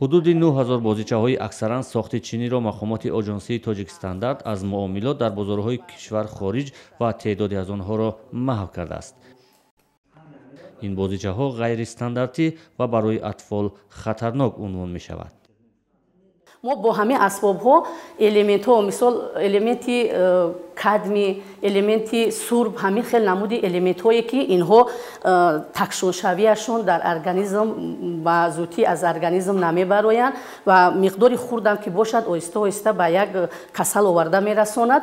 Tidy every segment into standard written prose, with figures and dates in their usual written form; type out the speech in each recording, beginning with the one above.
ҳудуди 9000 бозичаҳои аксаран сохти чиниро мақомоти оҷонсии Тоҷик Стандарт аз муомилот дар бозорҳои кишвар хориҷ ва теъдоди аз онҳоро маҳв кардааст. ин бозичаҳо ғайристандартӣ ва барои атфол хатарнок унвон мешавад. мо бо ҳамин асбобҳо элементҳо мисол элементи кадми, элементи сурб, ҳамин хел намуди элементҳое ки инҳо такшуншавиашон дар организм ба зудӣ аз организм намебароянд ва миқдори хурдам ки бошад оҳиста оҳиста ба як касал оварда мерасонад.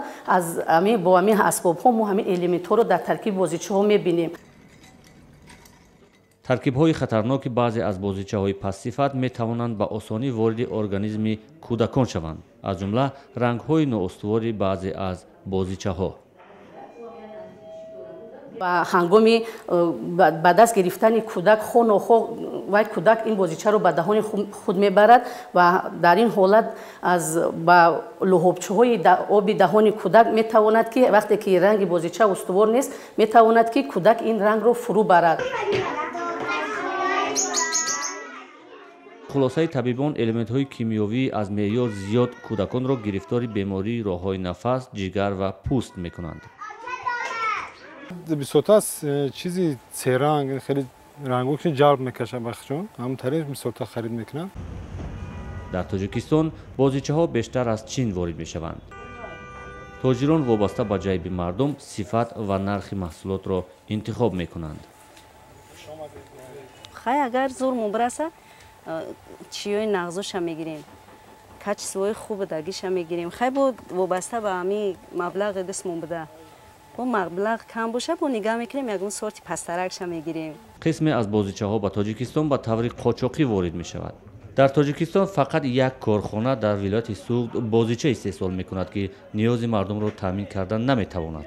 Бо ҳамин асбобҳо мо ҳамин элементҳоро дар таркиби бозичаҳо мебинем. таркибҳои хатарноки баъзе аз бозичаҳои пастсифат метавонанд ба осонӣ вориди организми кӯдакон шаванд, аз ҷумла рангҳои ноустувори баъзе аз бозичаҳо. ба ҳангоми ба даст гирифтани кӯдак хонохоҳ вай кӯдак ин бозичаро ба даҳони худ мебарад ва дар ин ҳолат ба лӯҳобчаҳои оби даҳони кӯдак метавонад ки вақте ки ранги бозича устувор нест метавонад ки кӯдак ин рангро фурӯ барад. хулосаи табибон элементҳои кимиёвӣ аз меъёр зиёд кӯдаконро гирифтори бемории роҳҳои нафас, ҷигар ва пӯст мекунанд. Бисота чизи серанг хеле рангҳои ҷалб мекашад бахшон ҳамон тариқ бисота харид мекунанд. дар Тоҷикистон бозичаҳо бештар аз Чин ворид мешаванд. тоҷирон вобаста ба ҷайби мардум сифат ва нархи маҳсулотро интихоб мекунанд. хай агар зӯрмон бираса чиёи нағзоша мегирем, качествои хуби дагиша мегирем. хай бо вобаста ба ҳамин маблағи дастмон буда. бо маблағ кам боша бо нигаҳ мекунем ягон сорти пастаракша мегирем. қисме аз бозичаҳо ба Тоҷикистон ба таври қочоқӣ ворид мешавад. дар Тоҷикистон фақат як корхона дар вилояти Суғд бозича истеҳсол мекунад ки ниёзи мардумро таъмин кардан наметавонад.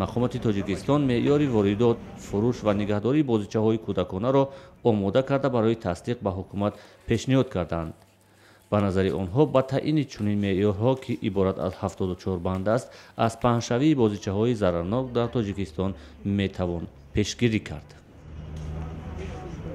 мақомоти Тоҷикистон меъёри воридот, фурӯш ва нигаҳдории бозичаҳои кӯдаконаро омода карда барои тасдиқ ба ҳукумат пешниҳод карданд. ба назари онҳо ба таъини чунин меъёрҳо ки иборат аз 74 банд аст, аз паҳншавии бозичаҳои зарарнок дар Тоҷикистон метавон пешгирӣ кард.